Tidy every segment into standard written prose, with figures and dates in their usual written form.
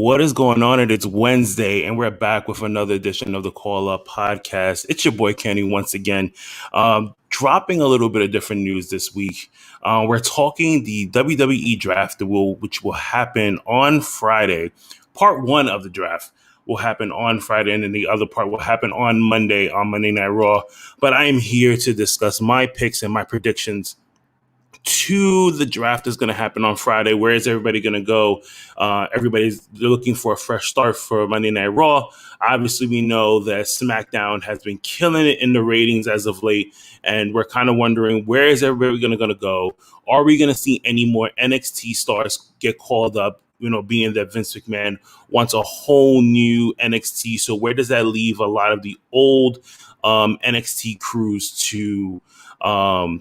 What is going on? It's Wednesday, and we're back with another edition of the Call Up Podcast. It's your boy Kenny once again, dropping a little bit of different news this week. We're talking the WWE Draft, which will happen on Friday. Part one of the draft will happen on Friday, and then the other part will happen on Monday, on Monday Night Raw. But I am here to discuss my picks and my predictions to the draft is going to happen on Friday. Where is everybody going to go? Everybody's looking for a fresh start for Monday Night Raw. Obviously, we know that SmackDown has been killing it in the ratings as of late, and we're kind of wondering, where is everybody going to go? Are we going to see any more NXT stars get called up? You know, being that Vince McMahon wants a whole new NXT. So where does that leave a lot of the old NXT crews to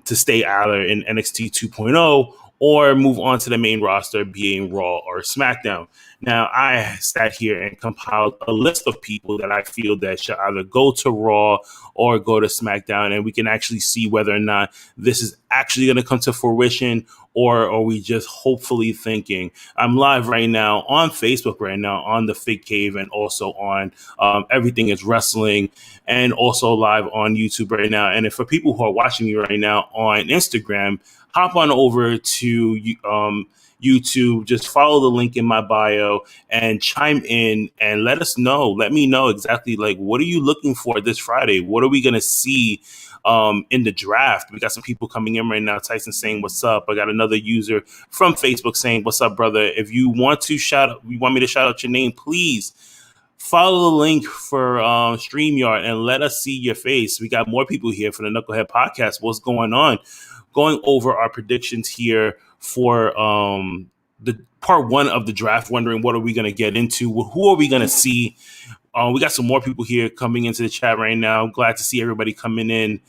stay either in NXT 2.0 or move on to the main roster, being Raw or SmackDown? Now, I sat here and compiled a list of people that I feel that should either go to Raw or go to SmackDown, and we can actually see whether or not this is actually going to come to fruition, or are we just hopefully thinking? I'm live right now on Facebook right now on the Fig Cave, and also on Everything is Wrestling, and also live on YouTube right now. And if for people who are watching me right now on Instagram, hop on over to YouTube, just follow the link in my bio and chime in and let us know. Let me know exactly, like, what are you looking for this Friday? What are we going to see in the draft? We got some people coming in right now. Tyson saying, what's up? I got another user from Facebook saying, what's up, brother? If you want me to shout out your name, please follow the link for StreamYard and let us see your face. We got more people here for the Knucklehead Podcast. What's going on? Going over our predictions here for the part one of the draft, wondering what are we going to get into? Who are we going to see? We got some more people here coming into the chat right now. I'm glad to see everybody coming in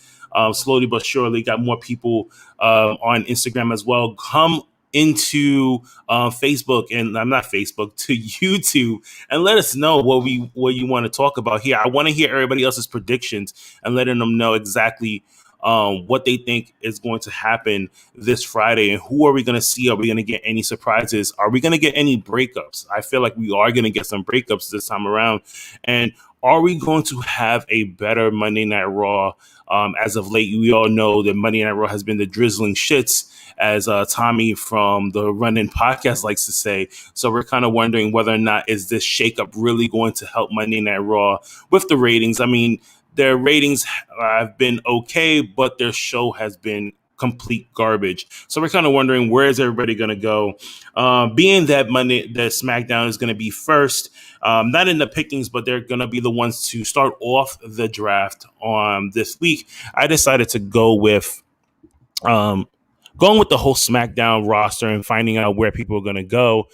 slowly but surely. Got more people on Instagram as well. Come into Facebook, and I'm not Facebook, to YouTube, and let us know what you want to talk about here. I want to hear everybody else's predictions and letting them know exactly what they think is going to happen this Friday, and who are we going to see? Are we going to get any surprises? Are we going to get any breakups? I feel like we are going to get some breakups this time around. And are we going to have a better Monday Night Raw? As of late, we all know that Monday Night Raw has been the drizzling shits, as Tommy from the Run-In podcast likes to say. So we're kind of wondering whether or not is this shakeup really going to help Monday Night Raw with the ratings. I mean, their ratings have been okay, but their show has been complete garbage. So we're kind of wondering, where is everybody going to go? Being that SmackDown is going to be first, not in the pickings, but they're going to be the ones to start off the draft on this week. I decided to go with going with the whole SmackDown roster and finding out where people are going to go,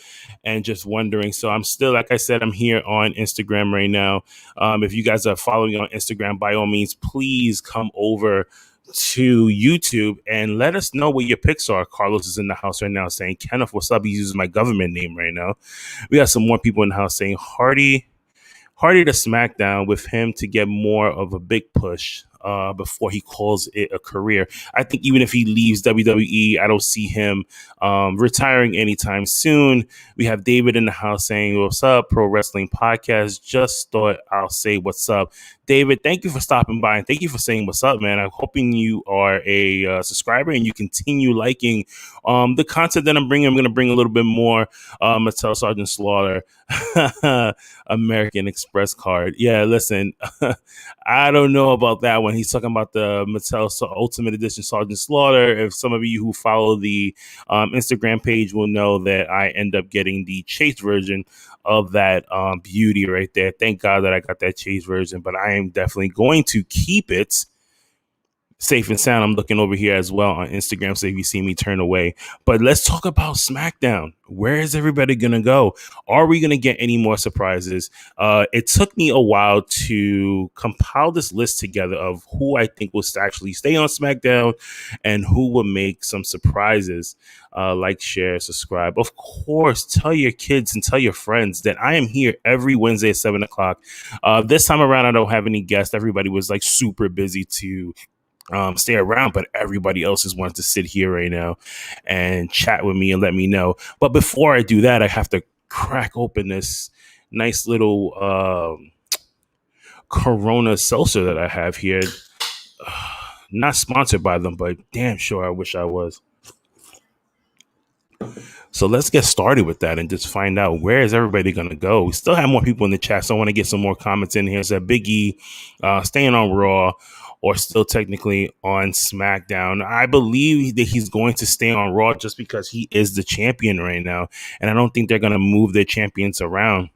and just wondering. So I'm still, like I said, I'm here on Instagram right now. If you guys are following on Instagram, by all means, please come over to YouTube and let us know what your picks are. Carlos is in the house right now saying, Kenneth, what's up? He uses my government name right now. We got some more people in the house saying Hardy to SmackDown, with him to get more of a big push before he calls it a career. I think even if he leaves WWE, I don't see him retiring anytime soon. We have David in the house saying, what's up, Pro Wrestling Podcast? Just thought I'll say what's up. David, thank you for stopping by, and thank you for saying what's up, man. I'm hoping you are a subscriber and you continue liking the content that I'm bringing. I'm going to bring a little bit more Mattel Sergeant Slaughter American Express card. Yeah, listen, I don't know about that one. He's talking about the Mattel Ultimate Edition Sergeant Slaughter. If some of you who follow the Instagram page will know that I end up getting the Chase version of that beauty right there. Thank God that I got that Chase version, but I am definitely going to keep it safe and sound. I'm looking over here as well on Instagram, so if you see me turn away. But let's talk about SmackDown. Where is everybody going to go? Are we going to get any more surprises? It took me a while to compile this list together of who I think will actually stay on SmackDown and who will make some surprises. Like, share, subscribe. Of course, tell your kids and tell your friends that I am here every Wednesday at 7 o'clock. This time around, I don't have any guests. Everybody was like super busy to stay around, but everybody else is wanting to sit here right now and chat with me and let me know. But before I do that, I have to crack open this nice little Corona seltzer that I have here. Not sponsored by them, but damn sure I wish I was. So let's get started with that and just find out where is everybody going to go. We still have more people in the chat, so I want to get some more comments in here. So Big E staying on Raw or still technically on SmackDown. I believe that he's going to stay on Raw just because he is the champion right now. And I don't think they're going to move their champions around.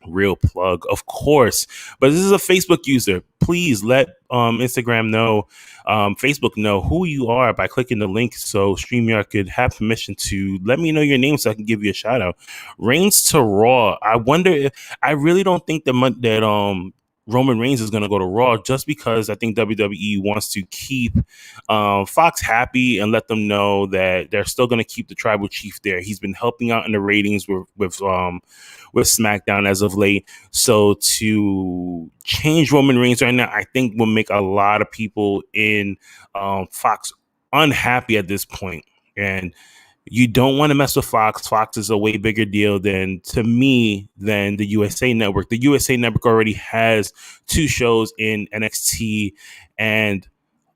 Real plug, of course. But this is a Facebook user. Please let Instagram know, Facebook know who you are by clicking the link so StreamYard could have permission to let me know your name so I can give you a shout out. Reigns to Raw. I wonder if I really don't think that Roman Reigns is going to go to Raw just because I think WWE wants to keep Fox happy and let them know that they're still going to keep the tribal chief there. He's been helping out in the ratings with SmackDown as of late. So to change Roman Reigns right now, I think will make a lot of people in Fox unhappy at this point. And you don't want to mess with Fox. Fox is a way bigger deal than the USA Network. The USA Network already has 2 shows in NXT and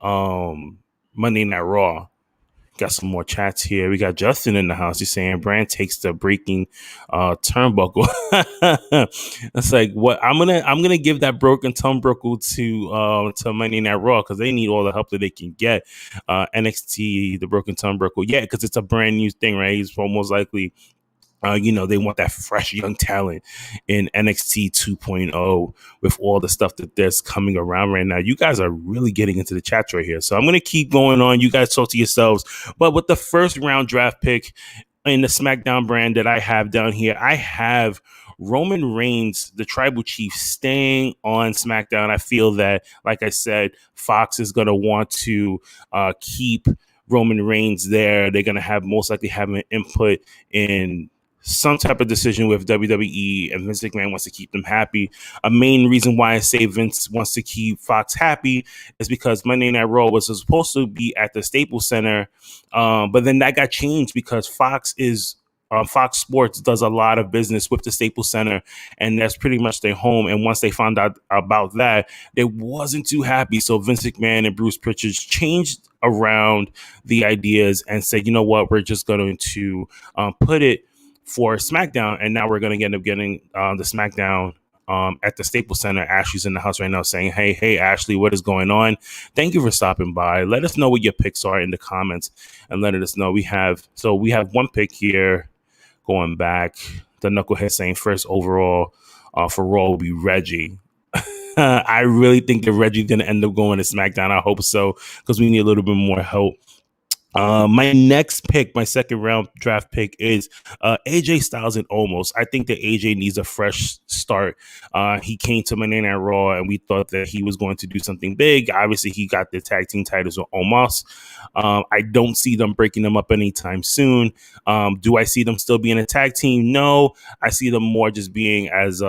Monday Night Raw. Got some more chats here. We got Justin in the house. He's saying Brand takes the breaking turnbuckle. It's like what I'm gonna give that broken turnbuckle to Monday Night Raw because they need all the help that they can get. NXT, the broken turnbuckle, yeah, because it's a brand new thing, right? He's almost likely. They want that fresh young talent in NXT 2.0 with all the stuff that there's coming around right now. You guys are really getting into the chats right here. So I'm going to keep going on. You guys talk to yourselves. But with the first round draft pick in the SmackDown brand that I have down here, I have Roman Reigns, the tribal chief, staying on SmackDown. I feel that, like I said, Fox is going to want to keep Roman Reigns there. They're going to most likely have an input in some type of decision with WWE, and Vince McMahon wants to keep them happy. A main reason why I say Vince wants to keep Fox happy is because Monday Night Raw was supposed to be at the Staples Center, but then that got changed because Fox Sports does a lot of business with the Staples Center, and that's pretty much their home. And once they found out about that, they wasn't too happy. So Vince McMahon and Bruce Pritchard changed around the ideas and said, you know what, we're just going to put it for SmackDown, and now we're going to end up getting the SmackDown at the Staples Center. Ashley's in the house right now saying, hey, Ashley, what is going on? Thank you for stopping by. Let us know what your picks are in the comments and let us know. We have one pick here going back. The Knucklehead saying first overall for Raw will be Reggie. I really think that Reggie's going to end up going to SmackDown. I hope so because we need a little bit more help. My next pick, my second round draft pick is AJ Styles and Omos. I think that AJ needs a fresh start. He came to Monday Night Raw and we thought that he was going to do something big. Obviously, he got the tag team titles with Omos. I don't see them breaking them up anytime soon. Do I see them still being a tag team? No, I see them more just being as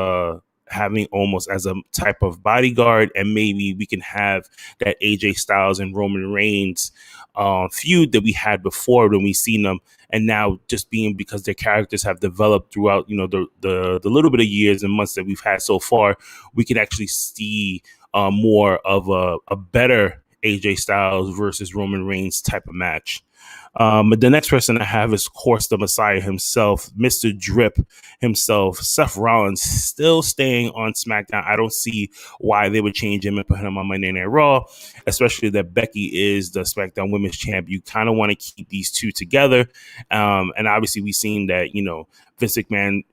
having Omos as a type of bodyguard, and maybe we can have that AJ Styles and Roman Reigns feud that we had before when we seen them, and now just being because their characters have developed throughout the little bit of years and months that we've had so far, we could actually see more of a better AJ Styles versus Roman Reigns type of match. But the next person I have is, of course, the Messiah himself, Mr. Drip himself, Seth Rollins, still staying on SmackDown. I don't see why they would change him and put him on Monday Night Raw, especially that Becky is the SmackDown Women's Champ. You kind of want to keep these two together. And obviously, we've seen that, Vince McMahon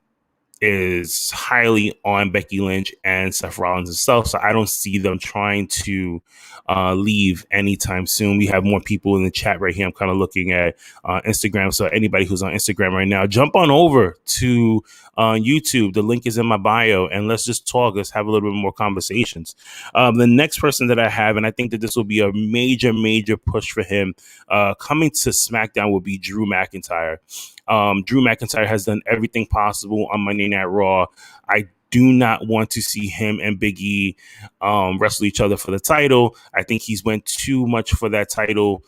is highly on Becky Lynch and Seth Rollins himself. So I don't see them trying to leave anytime soon. We have more people in the chat right here. I'm kind of looking at Instagram. So anybody who's on Instagram right now, jump on over to YouTube. The link is in my bio, and let's just talk. Let's have a little bit more conversations. The next person that I have, and I think that this will be a major, major push for him coming to SmackDown, will be Drew McIntyre. Drew McIntyre has done everything possible on Monday Night Raw. I do not want to see him and Big E wrestle each other for the title. I think he's went too much for that title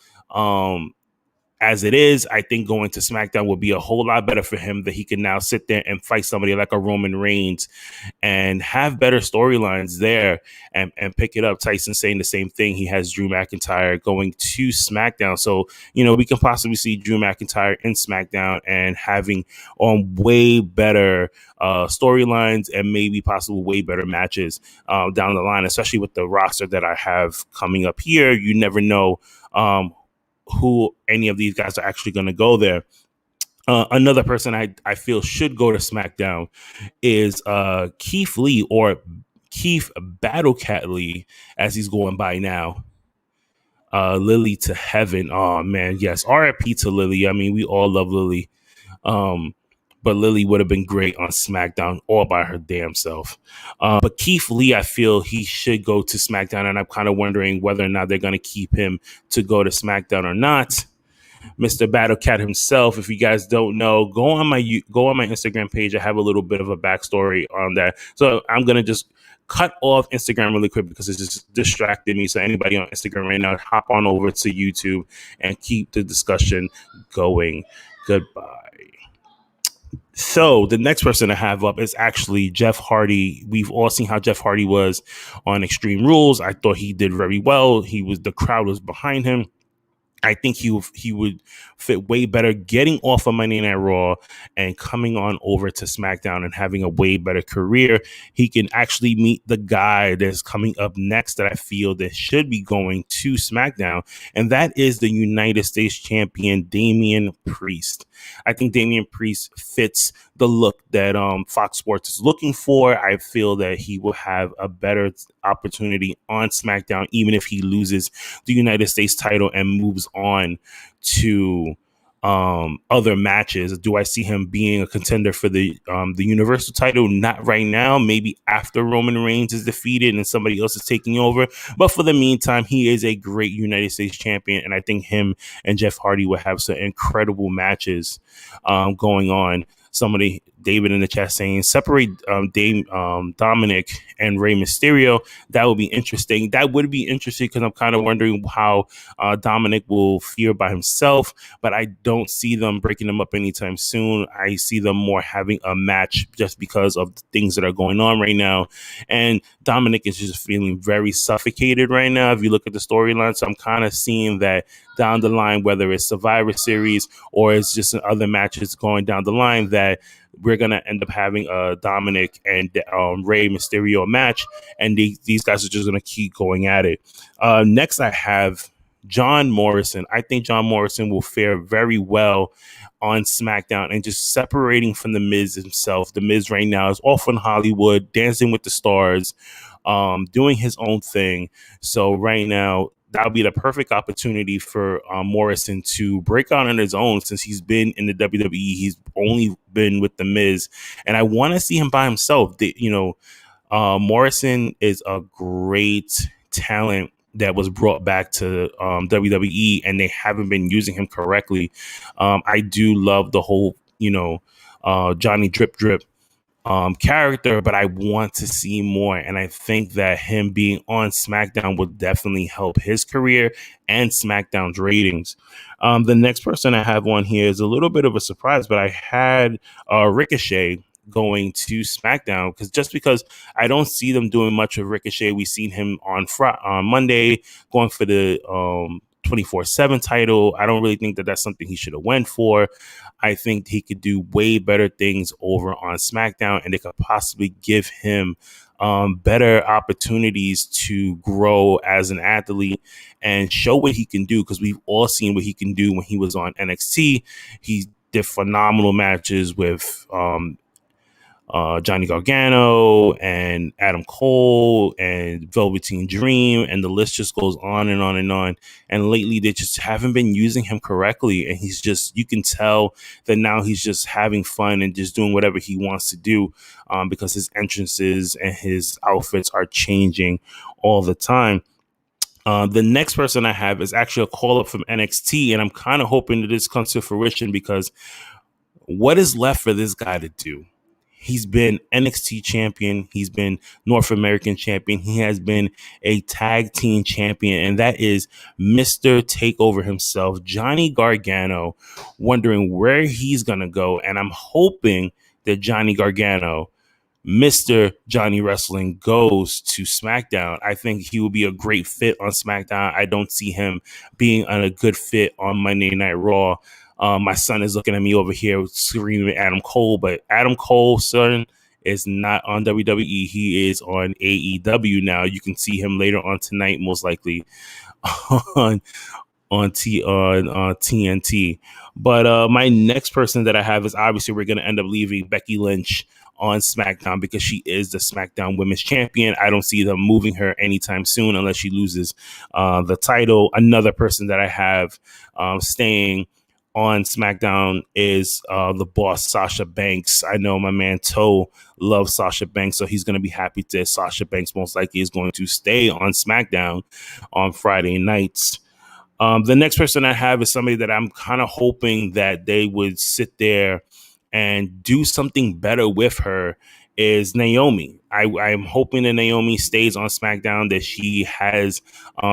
as it is, I think going to SmackDown would be a whole lot better for him, that he can now sit there and fight somebody like a Roman Reigns and have better storylines there and pick it up. Tyson saying the same thing. He has Drew McIntyre going to SmackDown. So, we can possibly see Drew McIntyre in SmackDown and having way better storylines and maybe possible way better matches down the line, especially with the roster that I have coming up here. You never know who any of these guys are actually going to go there. Another person I feel should go to SmackDown is Keith Lee, or Keith Battlecat Lee, as he's going by now. Lily to heaven. Oh, man, yes. RIP to Lily. I mean, we all love Lily. But Lily would have been great on SmackDown all by her damn self. But Keith Lee, I feel he should go to SmackDown, and I'm kind of wondering whether or not they're going to keep him to go to SmackDown or not. Mr. Battlecat himself, if you guys don't know, go on my Instagram page. I have a little bit of a backstory on that. So I'm going to just cut off Instagram really quick because it's just distracted me. So anybody on Instagram right now, hop on over to YouTube and keep the discussion going. Goodbye. So the next person I have up is actually Jeff Hardy. We've all seen how Jeff Hardy was on Extreme Rules. I thought he did very well. The crowd was behind him. I think he would fit way better getting off of Monday Night Raw and coming on over to SmackDown and having a way better career. He can actually meet the guy that's coming up next that I feel that should be going to SmackDown, and that is the United States champion, Damien Priest. I think Damien Priest fits the look that Fox Sports is looking for. I feel that he will have a better opportunity on SmackDown, even if he loses the United States title and moves on to other matches. Do I see him being a contender for the Universal title? Not right now. Maybe after Roman Reigns is defeated and somebody else is taking over. But for the meantime, he is a great United States champion, and I think him and Jeff Hardy will have some incredible matches going on. Somebody, David in the chat, saying separate Dominic and Rey Mysterio. That would be interesting. That would be interesting because I'm kind of wondering how Dominic will fare by himself, but I don't see them breaking them up anytime soon. I see them more having a match just because of the things that are going on right now. And Dominic is just feeling very suffocated right now if you look at the storyline. So I'm kind of seeing that down the line, whether it's Survivor Series or it's just other matches going down the line, that we're going to end up having a Dominic and Rey Mysterio match, and these guys are just going to keep going at it. Next, I have John Morrison. I think John Morrison will fare very well on SmackDown and just separating from The Miz himself. The Miz right now is off in Hollywood, dancing with the stars, doing his own thing. So right now, that'll be the perfect opportunity for Morrison to break out on his own. Since he's been in the WWE, he's only been with The Miz, and I want to see him by himself. Morrison is a great talent that was brought back to WWE, and they haven't been using him correctly. I do love the whole, Johnny Drip Drip character, but I want to see more, and I think that him being on SmackDown would definitely help his career and SmackDown's ratings. The next person I have on here is a little bit of a surprise, but I had Ricochet going to SmackDown because I don't see them doing much of Ricochet. We've seen him on Monday going for the 24/7 title. I don't really think that that's something he should have went for. I think he could do way better things over on SmackDown, and they could possibly give him better opportunities to grow as an athlete and show what he can do, because we've all seen what he can do when he was on NXT. He did phenomenal matches with Johnny Gargano and Adam Cole and Velveteen Dream, and the list just goes on and on and on. And lately they just haven't been using him correctly, and you can tell that now he's just having fun and just doing whatever he wants to do, because his entrances and his outfits are changing all the time. The next person I have is actually a call up from NXT, and I'm kind of hoping that this comes to fruition, because what is left for this guy to do? He's been NXT champion. He's been North American champion. He has been a tag team champion, and that is Mr. Takeover himself, Johnny Gargano, wondering where he's going to go. And I'm hoping that Johnny Gargano, Mr. Johnny Wrestling, goes to SmackDown. I think he will be a great fit on SmackDown. I don't see him being a good fit on Monday Night Raw. My son is looking at me over here screaming Adam Cole, but Adam Cole, son, is not on WWE. He is on AEW now. You can see him later on tonight, most likely on TNT. But my next person that I have is obviously we're going to end up leaving Becky Lynch on SmackDown because she is the SmackDown Women's Champion. I don't see them moving her anytime soon unless she loses the title. Another person that I have staying on SmackDown is the boss, Sasha Banks. I know my man Toe loves Sasha Banks, so he's going to be happy that Sasha Banks most likely is going to stay on SmackDown on Friday nights. The next person I have is somebody that I'm kind of hoping that they would sit there and do something better with her is Naomi. I'm hoping that Naomi stays on SmackDown, that she has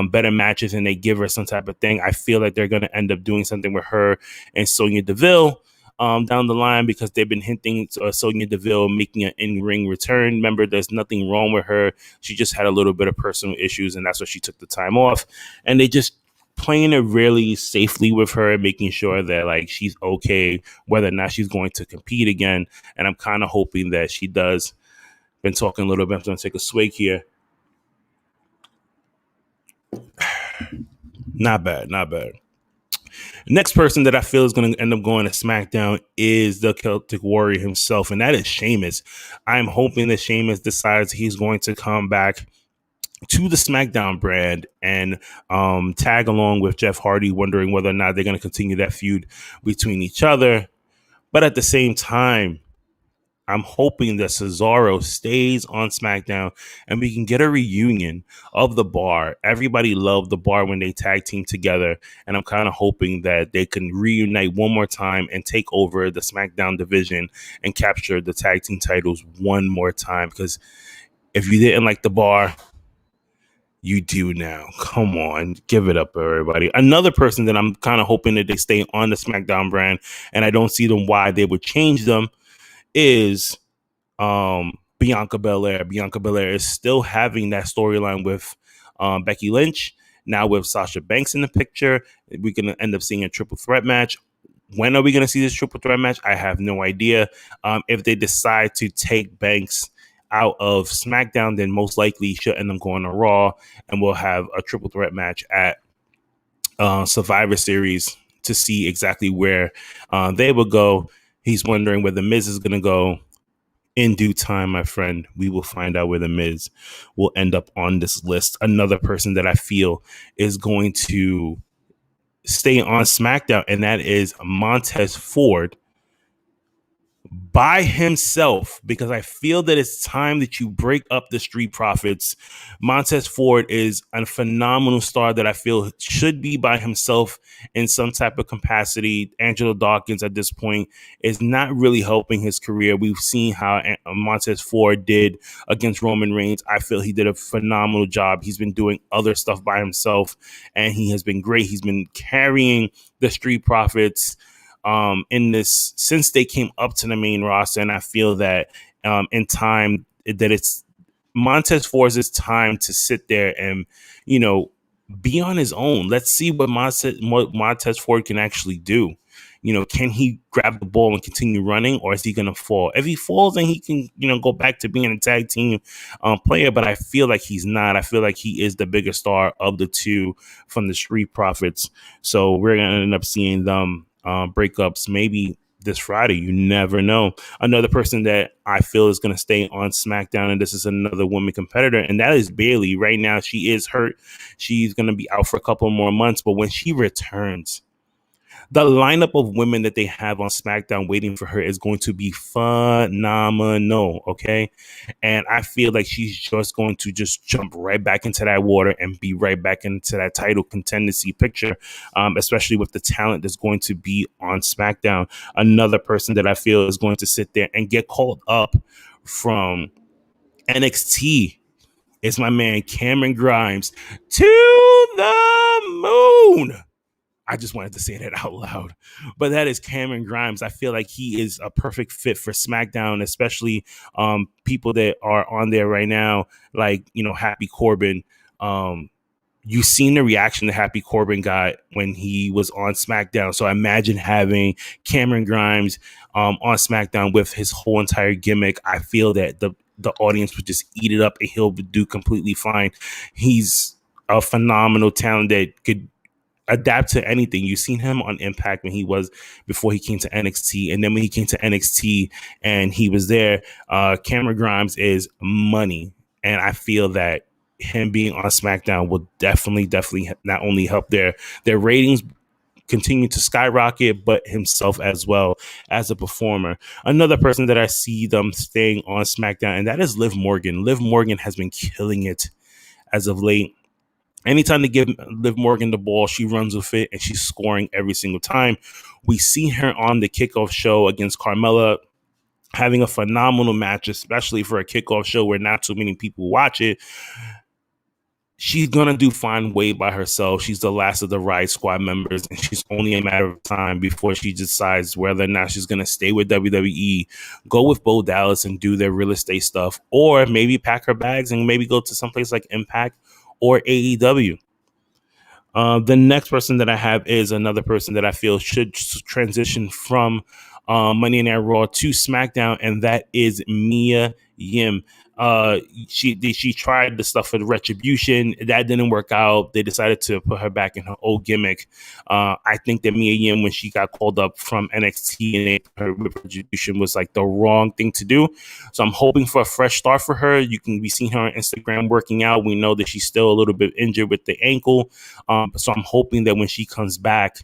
better matches and they give her some type of thing. I feel like they're going to end up doing something with her and Sonya Deville down the line because they've been hinting to Sonya Deville making an in-ring return. Remember, there's nothing wrong with her. She just had a little bit of personal issues, and that's why she took the time off. And they just playing it really safely with her, making sure that like she's okay, whether or not she's going to compete again. And I'm kind of hoping that she does. Been talking a little bit. I'm going to take a swig here. Not bad. Next person that I feel is going to end up going to SmackDown is the Celtic Warrior himself, and that is Sheamus. I'm hoping that Sheamus decides he's going to come back to the SmackDown brand and tag along with Jeff Hardy, wondering whether or not they're going to continue that feud between each other. But at the same time, I'm hoping that Cesaro stays on SmackDown and we can get a reunion of the Bar. Everybody loved the Bar when they tag team together, and I'm kind of hoping that they can reunite one more time and take over the SmackDown division and capture the tag team titles one more time. Because if you didn't like the Bar, you do now. Come on, give it up, everybody. Another person that I'm kind of hoping that they stay on the SmackDown brand, and I don't see them why they would change them, is Bianca Belair. Bianca Belair is still having that storyline with Becky Lynch. Now with Sasha Banks in the picture, we're going to end up seeing a triple threat match. When are we going to see this triple threat match? I have no idea. If they decide to take Banks out of SmackDown, then most likely she'll end up going to Raw, and we'll have a triple threat match at Survivor Series to see exactly where they will go. He's wondering where The Miz is going to go. In due time, my friend, we will find out where The Miz will end up on this list. Another person that I feel is going to stay on SmackDown, and that is Montez Ford by himself, because I feel that it's time that you break up the Street Profits. Montez Ford is a phenomenal star that I feel should be by himself in some type of capacity. Angelo Dawkins at this point is not really helping his career. We've seen how Montez Ford did against Roman Reigns. I feel he did a phenomenal job. He's been doing other stuff by himself, and he has been great. He's been carrying the Street Profits in this since they came up to the main roster, and I feel that in time that it's Montez Ford's time to sit there and be on his own. Let's see what Montez Ford can actually do. Can he grab the ball and continue running, or is he going to fall? If he falls, then he can go back to being a tag team player. But I feel like he's not. I feel like he is the bigger star of the two from the Street Profits. So we're going to end up seeing them breakups maybe this Friday. You never know. Another person that I feel is going to stay on SmackDown, and this is another woman competitor, and that is Bayley. Right now, she is hurt. She's going to be out for a couple more months, but when she returns, The lineup of women that they have on SmackDown waiting for her is going to be phenomenal, okay? And I feel like she's just going to just jump right back into that water and be right back into that title contendency picture, especially with the talent that's going to be on SmackDown. Another person that I feel is going to sit there and get called up from NXT is my man Cameron Grimes to the moon. I just wanted to say that out loud. But that is Cameron Grimes. I feel like he is a perfect fit for SmackDown, especially people that are on there right now, like, Happy Corbin. You've seen the reaction that Happy Corbin got when he was on SmackDown. So I imagine having Cameron Grimes on SmackDown with his whole entire gimmick. I feel that the audience would just eat it up and he'll do completely fine. He's a phenomenal talent that could adapt to anything. You've seen him on Impact before he came to NXT, and then when he came to NXT and he was there, Cameron Grimes is money, and I feel that him being on SmackDown will definitely not only help their ratings continue to skyrocket, but himself as well as a performer. Another person that I see them staying on SmackDown, and that is Liv Morgan. Liv Morgan has been killing it as of late. Anytime they give Liv Morgan the ball, she runs with it and she's scoring every single time. We see her on the kickoff show against Carmella having a phenomenal match, especially for a kickoff show where not too many people watch it. She's going to do fine way by herself. She's the last of the Riot Squad members, and she's only a matter of time before she decides whether or not she's going to stay with WWE, go with Bo Dallas and do their real estate stuff, or maybe pack her bags and maybe go to someplace like Impact or AEW. The next person that I have is another person that I feel should transition from Monday Night Raw to SmackDown, and that is Mia Yim. She tried the stuff for the Retribution. That didn't work out. They decided to put her back in her old gimmick. I think that Mia Yim, when she got called up from NXT and her Retribution, was like the wrong thing to do. So I'm hoping for a fresh start for her. You can be seeing her on Instagram working out. We know that she's still a little bit injured with the ankle. So I'm hoping that when she comes back,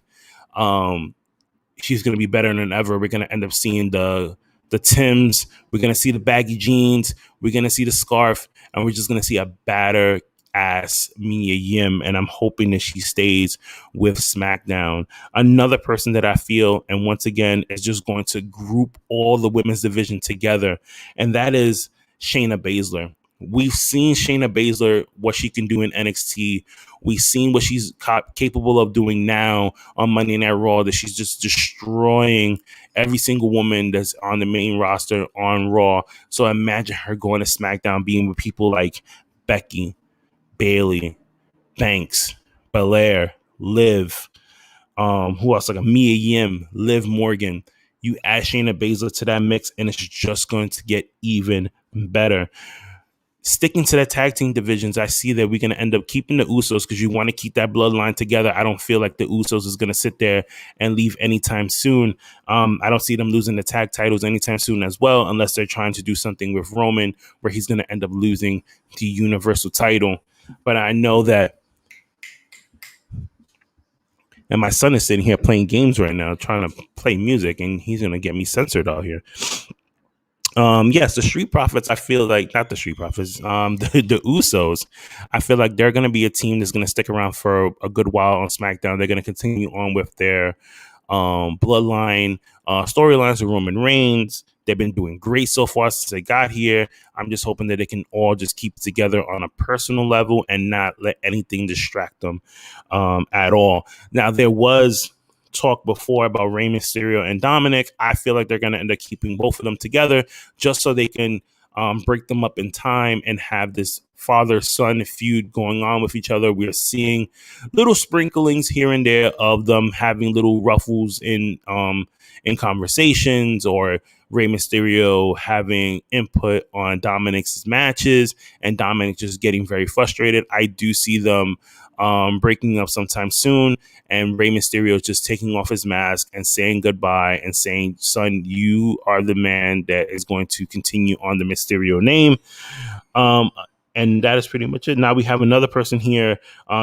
she's going to be better than ever. We're going to end up seeing the Tims. We're going to see the baggy jeans. We're going to see the scarf. And we're just going to see a badder ass Mia Yim. And I'm hoping that she stays with SmackDown. Another person that I feel, and once again, is just going to group all the women's division together. And that is Shayna Basler. We've seen Shayna Basler, what she can do in NXT. We've seen what she's capable of doing now on Monday Night Raw, that she's just destroying every single woman that's on the main roster on Raw. So imagine her going to SmackDown, being with people like Becky, Bayley, Banks, Belair, Liv, who else? Like a Mia Yim, Liv Morgan. You add Shayna Basler to that mix, and it's just going to get even better. Sticking to the tag team divisions, I see that we're going to end up keeping the Usos because you want to keep that bloodline together. I don't feel like the Usos is going to sit there and leave anytime soon. I don't see them losing the tag titles anytime soon as well, unless they're trying to do something with Roman where he's going to end up losing the Universal title. But I know that, and my son is sitting here playing games right now, trying to play music, and he's going to get me censored out here. Yes, the Street Profits, I feel like, not the Street Profits, the Usos, I feel like they're going to be a team that's going to stick around for a good while on SmackDown. They're going to continue on with their bloodline storylines with Roman Reigns. They've been doing great so far since they got here. I'm just hoping that they can all just keep it together on a personal level and not let anything distract them at all. Now, there was talk before about Rey Mysterio and Dominic. I feel like they're going to end up keeping both of them together just so they can break them up in time and have this father-son feud going on with each other. We're seeing little sprinklings here and there of them having little ruffles in conversations, or Rey Mysterio having input on Dominic's matches and Dominic just getting very frustrated. I do see them breaking up sometime soon, and Rey Mysterio just taking off his mask and saying goodbye and saying, son, you are the man that is going to continue on the Mysterio name. And that is pretty much it. Now we have another person here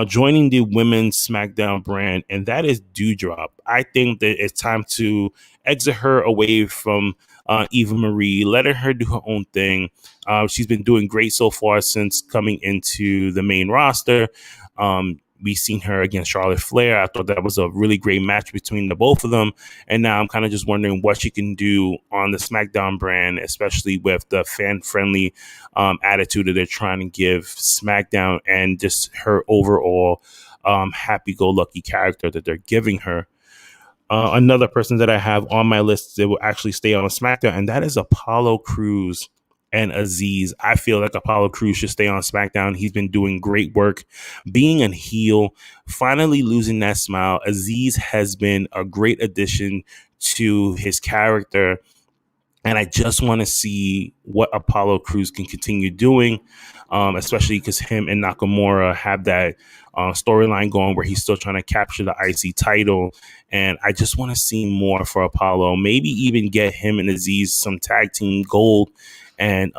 joining the women's SmackDown brand, and that is Doudrop. I think that it's time to exit her away from Eva Marie, letting her do her own thing. She's been doing great so far since coming into the main roster. We've seen her against Charlotte Flair. I thought that was a really great match between the both of them. And now I'm kind of just wondering what she can do on the SmackDown brand, especially with the fan-friendly attitude that they're trying to give SmackDown and just her overall happy-go-lucky character that they're giving her. Another person that I have on my list that will actually stay on SmackDown, and that is Apollo Crews and Aziz. I feel like Apollo Crews should stay on SmackDown. He's been doing great work being a heel, finally losing that smile. Aziz has been a great addition to his character, and I just want to see what Apollo Crews can continue doing, especially because him and Nakamura have that storyline going where he's still trying to capture the IC title. And I just want to see more for Apollo, maybe even get him and Aziz some tag team gold and,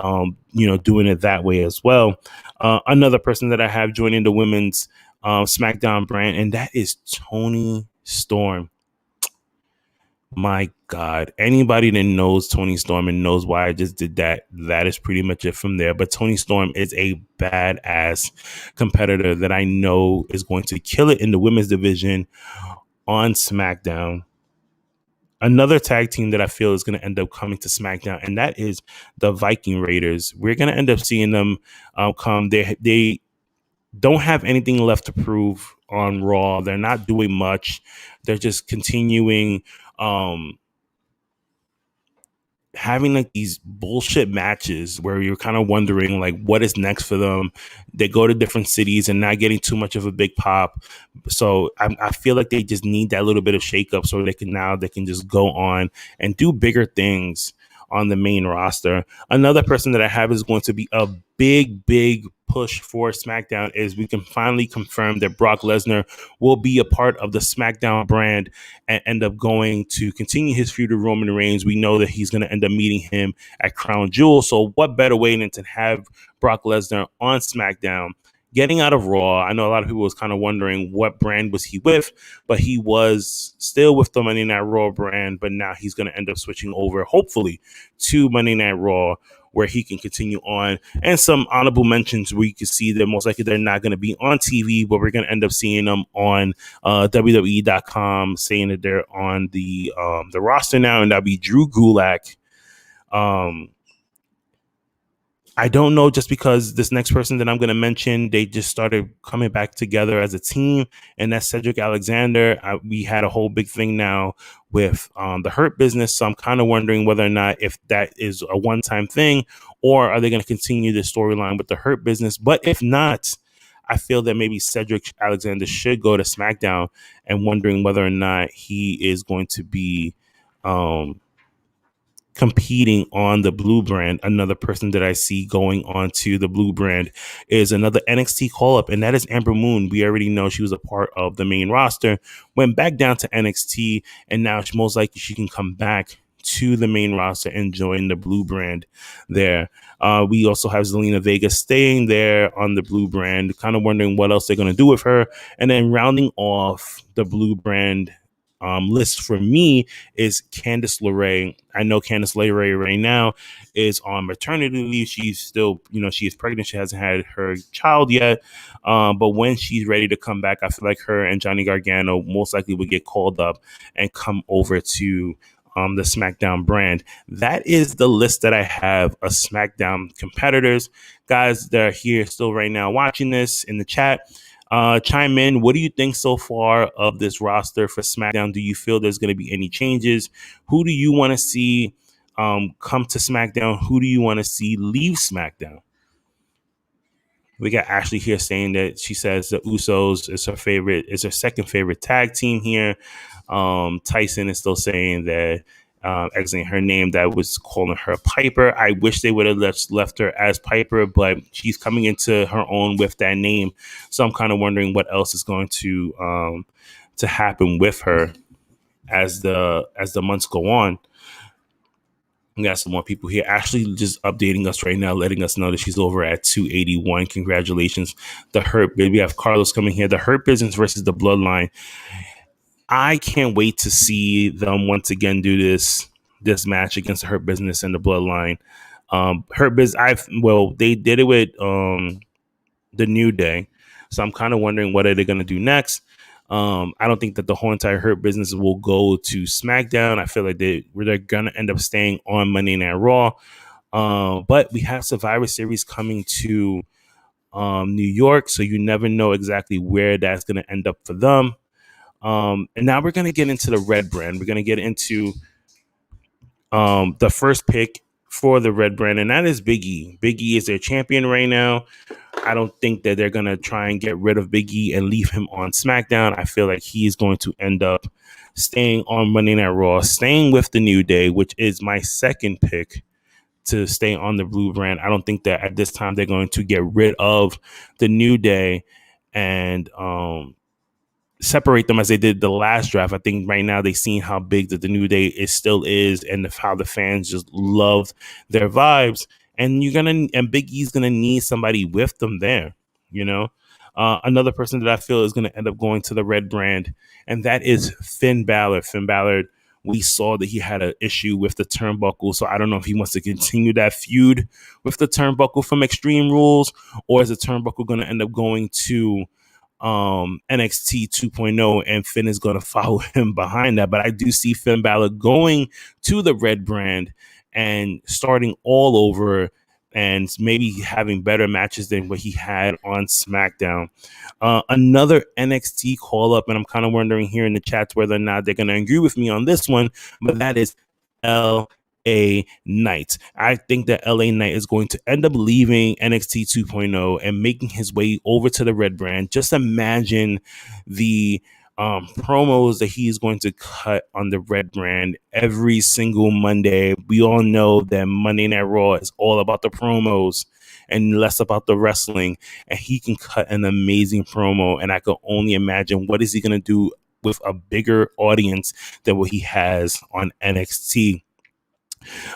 doing it that way as well. Another person that I have joining the women's SmackDown brand, and that is Toni Storm. My God, anybody that knows Toni Storm and knows why I just did that, that is pretty much it from there. But Toni Storm is a badass competitor that I know is going to kill it in the women's division on SmackDown. Another tag team that I feel is going to end up coming to SmackDown, and that is the Viking Raiders. We're going to end up seeing them come. They don't have anything left to prove on Raw. They're not doing much. They're just continuing having like these bullshit matches where you're kind of wondering like what is next for them. They go to different cities and not getting too much of a big pop. So I feel like they just need that little bit of shakeup so they can just go on and do bigger things on the main roster. Another person that I have is going to be a big push for SmackDown is we can finally confirm that Brock Lesnar will be a part of the SmackDown brand and end up going to continue his feud with Roman Reigns. We know that he's going to end up meeting him at Crown Jewel. So what better way than to have Brock Lesnar on SmackDown? Getting out of Raw, I know a lot of people was kind of wondering what brand was he with, but he was still with the Monday Night Raw brand, but now he's going to end up switching over, hopefully, to Monday Night Raw, where he can continue on. And some honorable mentions where you can see that most likely they're not going to be on TV, but we're going to end up seeing them on WWE.com, saying that they're on the roster now, and that'll be Drew Gulak. I don't know, just because this next person that I'm going to mention, they just started coming back together as a team, and that's Cedric Alexander. We had a whole big thing now with the Hurt Business, so I'm kind of wondering whether or not if that is a one-time thing, or are they going to continue the storyline with the Hurt Business? But if not, I feel that maybe Cedric Alexander should go to SmackDown, and wondering whether or not he is going to be competing on the Blue brand. Another person that I see going on to the Blue brand is another NXT call-up, and that is Amber Moon. We already know she was a part of the main roster, went back down to NXT, and now most likely she can come back to the main roster and join the Blue brand there. We also have Alina Vega staying there on the Blue brand, kind of wondering what else they're going to do with her. And then rounding off the Blue brand list for me is Candace Larae. I know Candace Larae right now is on maternity leave. She's still, she is pregnant. She hasn't had her child yet. But when she's ready to come back, I feel like her and Johnny Gargano most likely would get called up and come over to the SmackDown brand. That is the list that I have of SmackDown competitors. Guys that are here still right now watching this in the chat, chime in. What do you think so far of this roster for SmackDown? Do you feel there's going to be any changes? Who do you want to see come to SmackDown? Who do you want to see leave SmackDown? We got Ashley here saying that she says the Usos is her second favorite tag team here. Tyson is still saying that exiting her name, that was calling her Piper. I wish they would have left her as Piper, but she's coming into her own with that name. So I'm kind of wondering what else is going to happen with her as the months go on. We got some more people here. Ashley just updating us right now, letting us know that she's over at 281. Congratulations. The Hurt. We have Carlos coming here. The Hurt Business versus the Bloodline. I can't wait to see them once again do this match against the Hurt Business and the Bloodline. Hurt Business. They did it with the New Day, so I'm kind of wondering what are they going to do next. I don't think that the whole entire Hurt Business will go to SmackDown. I feel like they're going to end up staying on Monday Night Raw. But we have Survivor Series coming to New York, so you never know exactly where that's going to end up for them. And now we're going to get into the Red Brand. We're going to get into the first pick for the Red Brand, and that is Big E. Big E is their champion right now. I don't think that they're going to try and get rid of Big E and leave him on SmackDown. I feel like he is going to end up staying on Monday Night Raw, staying with the New Day, which is my second pick to stay on the Blue Brand. I don't think that at this time they're going to get rid of the New Day and separate them as they did the last draft. I think right now they've seen how big that the New Day still is and how the fans just love their vibes. And Big E's gonna need somebody with them there, you know. Another person that I feel is gonna end up going to the Red Brand, and that is Finn Balor. Finn Balor, we saw that he had an issue with the turnbuckle, so I don't know if he wants to continue that feud with the turnbuckle from Extreme Rules, or is the turnbuckle gonna end up going to NXT 2.0 and Finn is going to follow him behind that. But I do see Finn Balor going to the Red Brand and starting all over and maybe having better matches than what he had on SmackDown. Another NXT call up, and I'm kind of wondering here in the chats whether or not they're going to agree with me on this one, but that is LA Knight. I think that LA Knight is going to end up leaving NXT 2.0 and making his way over to the Red Brand. Just imagine the promos that he's going to cut on the Red Brand every single Monday. We all know that Monday Night Raw is all about the promos and less about the wrestling, and he can cut an amazing promo, and I can only imagine what is he going to do with a bigger audience than what he has on NXT.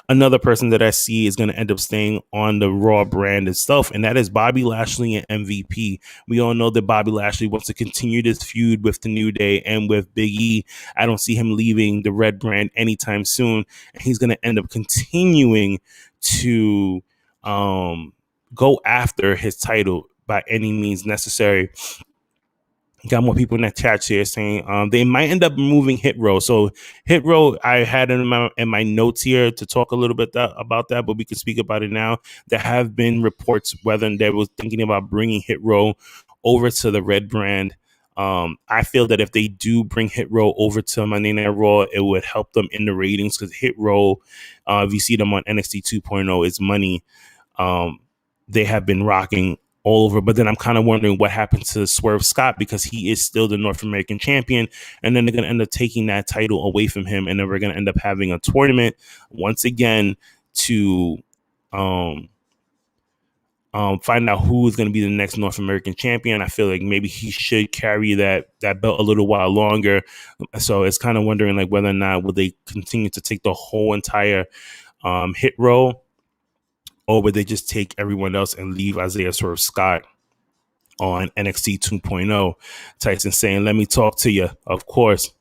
Another person that I see is going to end up staying on the Raw brand itself, and that is Bobby Lashley and MVP. We all know that Bobby Lashley wants to continue this feud with the New Day and with Big E. I don't see him leaving the Red Brand anytime soon, and he's going to end up continuing to go after his title by any means necessary. Got more people in that chat here saying they might end up moving Hit Row. So Hit Row, I had in my notes here to talk a little bit about that, but we can speak about it now. There have been reports whether they were thinking about bringing Hit Row over to the Red Brand. I feel that if they do bring Hit Row over to Monday Night Raw, it would help them in the ratings because Hit Row, if you see them on NXT 2.0, is money. They have been rocking all over, but then I'm kind of wondering what happened to Swerve Scott because he is still the North American champion, and then they're going to end up taking that title away from him, and then we're going to end up having a tournament once again to find out who is going to be the next North American champion. I feel like maybe he should carry that belt a little while longer, so it's kind of wondering like whether or not will they continue to take the whole entire Hit Row, or would they just take everyone else and leave Isaiah Swerve Scott on NXT 2.0? Tyson saying, let me talk to you. Of course.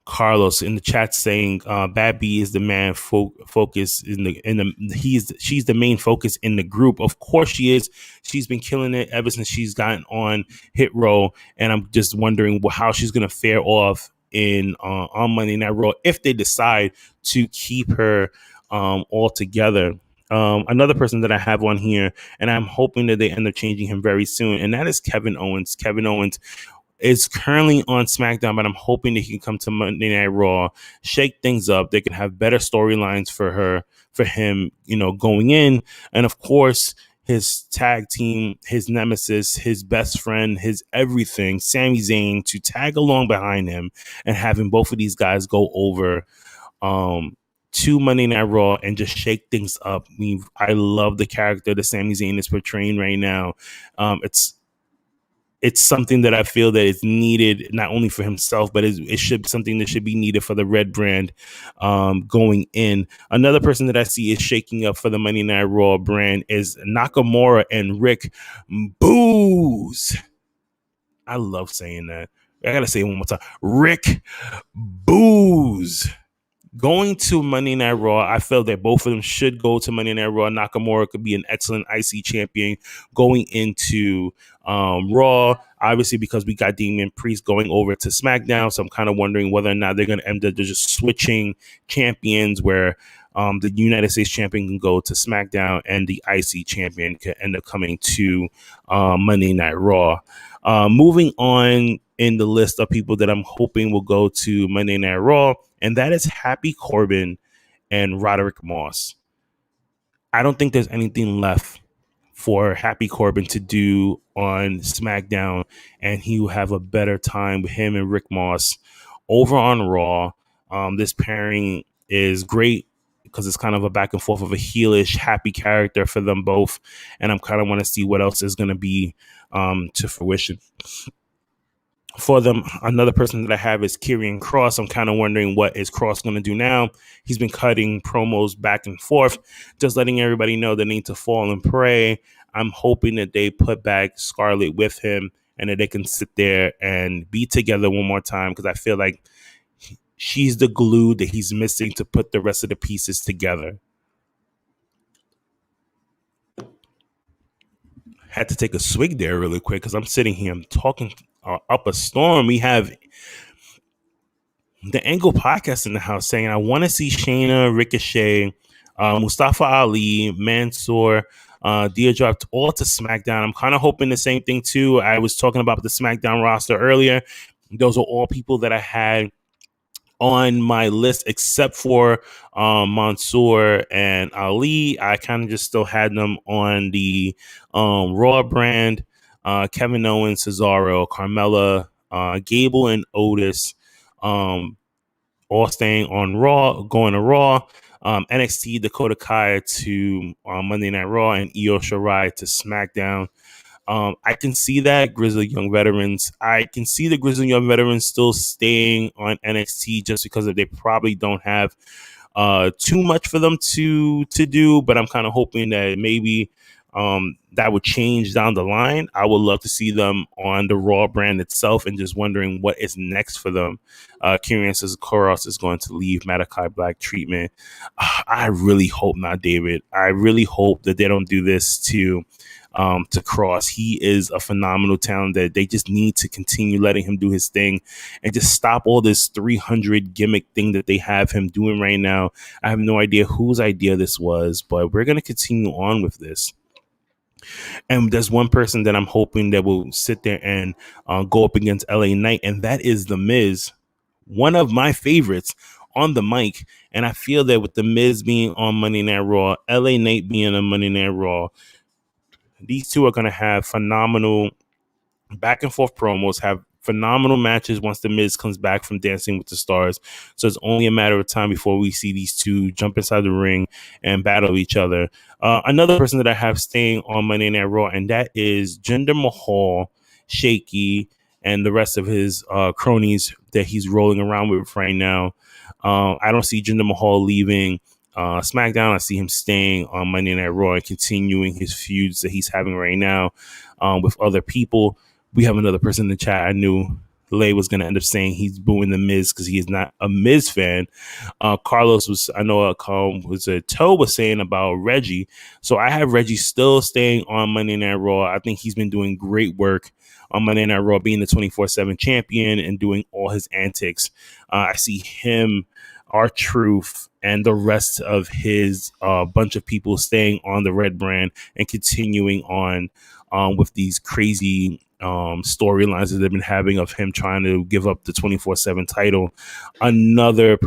Carlos in the chat saying, Bad B is the man focus she's the main focus in the group. Of course she is. She's been killing it ever since she's gotten on Hit Row, and I'm just wondering how she's going to fare off on Monday Night Raw if they decide to keep her all together. Another person that I have on here, and I'm hoping that they end up changing him very soon, and that is Kevin Owens. Kevin Owens is currently on SmackDown, but I'm hoping that he can come to Monday Night Raw, shake things up. They can have better storylines for him, going in. And of course, his tag team, his nemesis, his best friend, his everything, Sami Zayn, to tag along behind him and having both of these guys go over to Monday Night Raw and just shake things up. I love the character that Sami Zayn is portraying right now. it's something that I feel that is needed not only for himself, but it should be something that should be needed for the Red brand going in. Another person that I see is shaking up for the Monday Night Raw brand is Nakamura and Rick Booze. I love saying that. I gotta say it one more time. Rick Booze. Going to Monday Night Raw, I felt that both of them should go to Monday Night Raw. Nakamura could be an excellent IC champion going into Raw, obviously because we got Damien Priest going over to SmackDown. So I'm kind of wondering whether or not they're going to end up just switching champions where the United States champion can go to SmackDown and the IC champion can end up coming to Monday Night Raw. Moving on in the list of people that I'm hoping will go to Monday Night Raw, and that is Happy Corbin and Roderick Moss. I don't think there's anything left for Happy Corbin to do on SmackDown, and he will have a better time with him and Rick Moss over on Raw. This pairing is great because it's kind of a back and forth of a heelish, happy character for them both, and I'm kind of want to see what else is going to be to fruition for them. Another person that I have is Kirin Cross. I'm kind of wondering what is Cross going to do now. He's been cutting promos back and forth, just letting everybody know they need to fall and pray. I'm hoping that they put back Scarlett with him and that they can sit there and be together one more time, because I feel like she's the glue that he's missing to put the rest of the pieces together. Had to take a swig there really quick because I'm sitting here, I'm talking up a storm. We have the Angle podcast in the house saying, I want to see Shayna, Ricochet, Mustafa Ali, Mansoor, Deirdre all to SmackDown. I'm kind of hoping the same thing too. I was talking about the SmackDown roster earlier. Those are all people that I had on my list except for Mansoor and Ali. I kind of just still had them on the Raw brand. Kevin Owens, Cesaro, Carmella, Gable, and Otis, all staying on Raw, going to Raw. NXT, Dakota Kai to Monday Night Raw, and Io Shirai to SmackDown. I can see that Grizzly Young Veterans. I can see the Grizzly Young Veterans still staying on NXT just because they probably don't have too much for them to do. But I'm kind of hoping that maybe that would change down the line. I would love to see them on the Raw brand itself, and just wondering what is next for them. Kirin Cross is going to leave Malachi Black treatment. I really hope not, David. I really hope that they don't do this to Cross. He is a phenomenal talent that they just need to continue letting him do his thing and just stop all this 300 gimmick thing that they have him doing right now. I have no idea whose idea this was, but we're going to continue on with this. And there's one person that I'm hoping that will sit there and go up against LA Knight, and that is The Miz, one of my favorites on the mic. And I feel that with The Miz being on Monday Night Raw, LA Knight being on Monday Night Raw, these two are going to have phenomenal back and forth promos, have phenomenal matches once The Miz comes back from Dancing with the Stars. So it's only a matter of time before we see these two jump inside the ring and battle each other. Another person that I have staying on Monday Night Raw, and that is Jinder Mahal, Shaky, and the rest of his cronies that he's rolling around with right now. I don't see Jinder Mahal leaving SmackDown. I see him staying on Monday Night Raw and continuing his feuds that he's having right now with other people. We have another person in the chat. I knew Lay was going to end up saying he's booing The Miz because he is not a Miz fan. Carlos was, I know, Toe was saying about Reggie. So I have Reggie still staying on Monday Night Raw. I think he's been doing great work on Monday Night Raw, being the 24/7 champion and doing all his antics. I see him, R-Truth, and the rest of his bunch of people staying on the Red brand and continuing on with these crazy storylines that they've been having of him trying to give up the 24/7 title. Another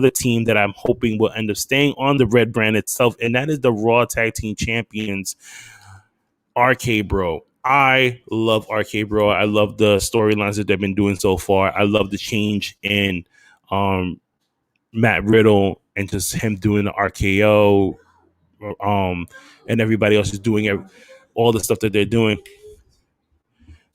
team that I'm hoping will end up staying on the Red brand itself, and that is the Raw Tag Team Champions, RK Bro. I love RK Bro. I love the storylines that they've been doing so far. I love the change in Matt Riddle and just him doing the RKO, and everybody else is doing all the stuff that they're doing.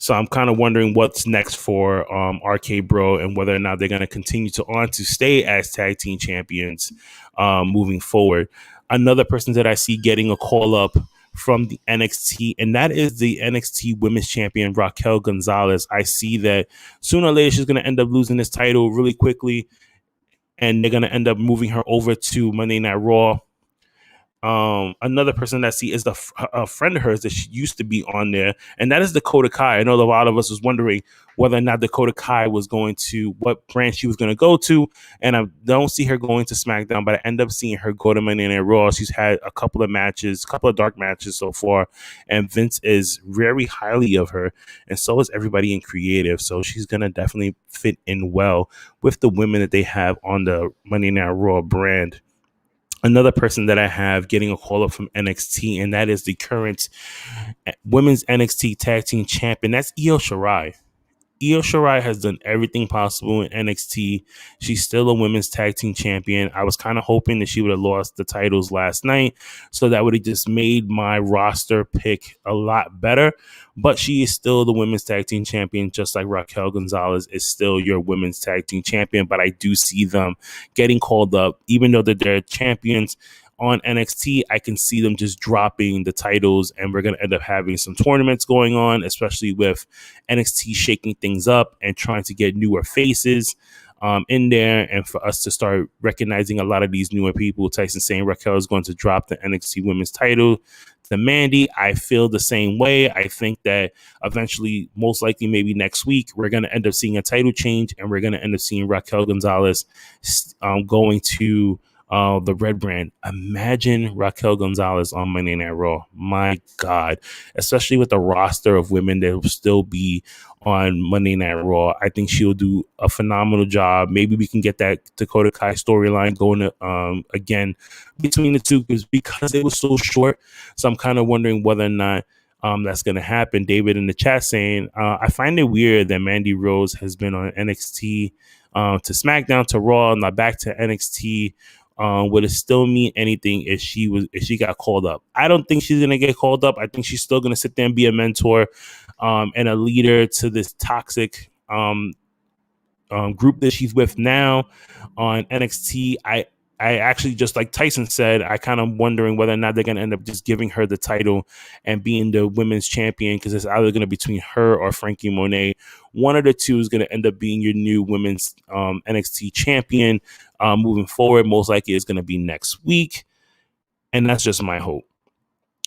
So I'm kind of wondering what's next for RK Bro and whether or not they're going to continue to stay as tag team champions moving forward. Another person that I see getting a call up from the NXT, and that is the NXT Women's Champion Raquel Gonzalez. I see that sooner or later she's going to end up losing this title really quickly, and they're going to end up moving her over to Monday Night Raw. Another person that I see is a friend of hers that she used to be on there, and that is Dakota Kai. I know a lot of us was wondering whether or not Dakota Kai was going to, what brand she was going to go to, and I don't see her going to SmackDown, but I end up seeing her go to Monday Night Raw. She's had a couple of dark matches so far, and Vince is very highly of her, and so is everybody in creative, so she's going to definitely fit in well with the women that they have on the Monday Night Raw brand. Another person that I have getting a call up from NXT, and that is the current women's NXT tag team champion. That's Io Shirai. Io Shirai has done everything possible in NXT. She's still a women's tag team champion. I was kind of hoping that she would have lost the titles last night, so that would have just made my roster pick a lot better. But she is still the women's tag team champion, just like Raquel Gonzalez is still your women's tag team champion. But I do see them getting called up, even though that they're champions on NXT. I can see them just dropping the titles, and we're going to end up having some tournaments going on, especially with NXT shaking things up and trying to get newer faces in there, and for us to start recognizing a lot of these newer people. Tyson saying Raquel is going to drop the NXT women's title to Mandy. I feel the same way. I think that eventually, most likely maybe next week, we're going to end up seeing a title change, and we're going to end up seeing Raquel Gonzalez going to the red brand. Imagine Raquel Gonzalez on Monday Night Raw. My God, especially with the roster of women that will still be on Monday Night Raw. I think she'll do a phenomenal job. Maybe we can get that Dakota Kai storyline going again between the two, because it was so short. So I'm kind of wondering whether or not that's going to happen. David in the chat saying, I find it weird that Mandy Rose has been on NXT to SmackDown to Raw, not back to NXT. Would it still mean anything if she got called up? I don't think she's gonna get called up. I think she's still gonna sit there and be a mentor and a leader to this toxic group that she's with now on NXT. I actually, just like Tyson said, I kind of wondering whether or not they're going to end up just giving her the title and being the women's champion, because it's either going to be between her or Frankie Monet. One of the two is going to end up being your new women's NXT champion moving forward. Most likely it's going to be next week, and that's just my hope.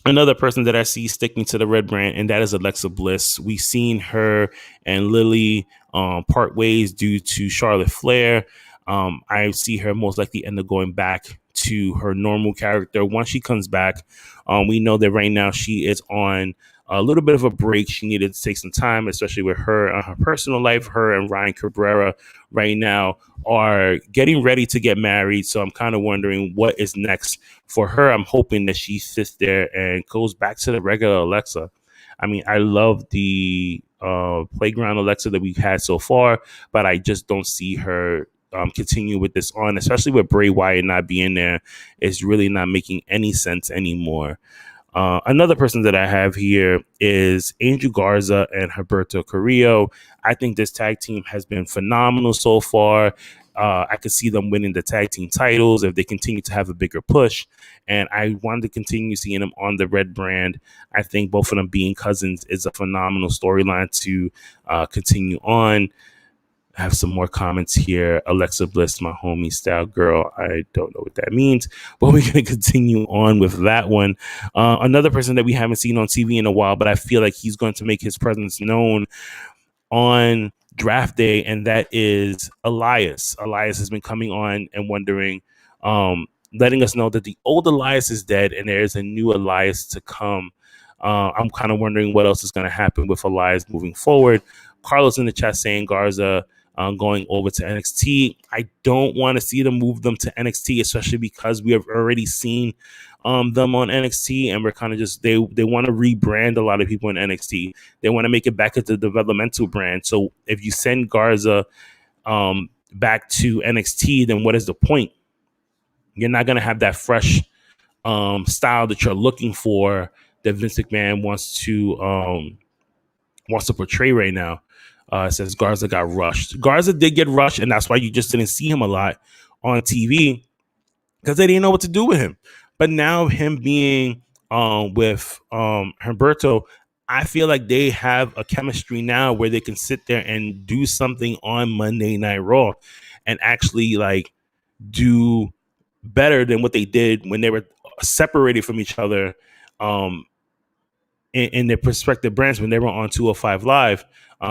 Another person that I see sticking to the red brand, and that is Alexa Bliss. We've seen her and Lily part ways due to Charlotte Flair. I see her most likely end up going back to her normal character once she comes back. We know that right now she is on a little bit of a break. She needed to take some time, especially with her personal life. Her and Ryan Cabrera right now are getting ready to get married. So I'm kind of wondering what is next for her. I'm hoping that she sits there and goes back to the regular Alexa. I mean, I love the playground Alexa that we've had so far, but I just don't see her continue with this on, especially with Bray Wyatt not being there. It's really not making any sense anymore. Another person that I have here is Angel Garza and Humberto Carrillo. I think this tag team has been phenomenal so far. I could see them winning the tag team titles if they continue to have a bigger push. And I want to continue seeing them on the red brand. I think both of them being cousins is a phenomenal storyline to continue on. I have some more comments here. Alexa Bliss, my homie style girl. I don't know what that means, but we're going to continue on with that one. Another person that we haven't seen on TV in a while, but I feel like he's going to make his presence known on draft day, and that is Elias. Elias has been coming on and wondering, letting us know that the old Elias is dead and there's a new Elias to come. I'm kind of wondering what else is going to happen with Elias moving forward. Carlos in the chat saying Garza going over to NXT. I don't want to see them move them to NXT, especially because we have already seen them on NXT, and we're kind of just they want to rebrand a lot of people in NXT. They want to make it back as a developmental brand. So if you send Garza back to NXT, then what is the point? You're not going to have that fresh style that you're looking for, that Vince McMahon wants to wants to portray right now. It says Garza got rushed. Garza did get rushed, and that's why you just didn't see him a lot on TV because they didn't know what to do with him. But now him being with Humberto, I feel like they have a chemistry now where they can sit there and do something on Monday Night Raw and actually like do better than what they did when they were separated from each other in their respective brands when they were on 205 Live.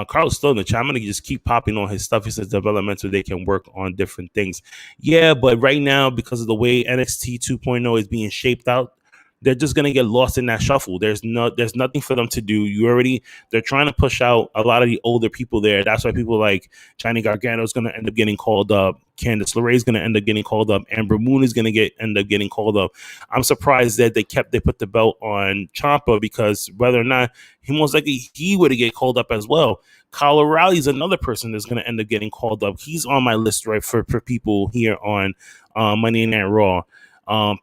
Carlos still in the chat. I'm going to just keep popping on his stuff. He says developmental, they can work on different things. Yeah, but right now, because of the way NXT 2.0 is being shaped out, they're just going to get lost in that shuffle. There's nothing for them to do. They're trying to push out a lot of the older people there. That's why people like Johnny Gargano is going to end up getting called up. Candace LeRae is going to end up getting called up. Amber Moon is going to end up getting called up. I'm surprised that they put the belt on Ciampa, because whether or not he most likely he would get called up as well. Kyle O'Reilly is another person that's going to end up getting called up. He's on my list, right, for people here on Monday Night Raw.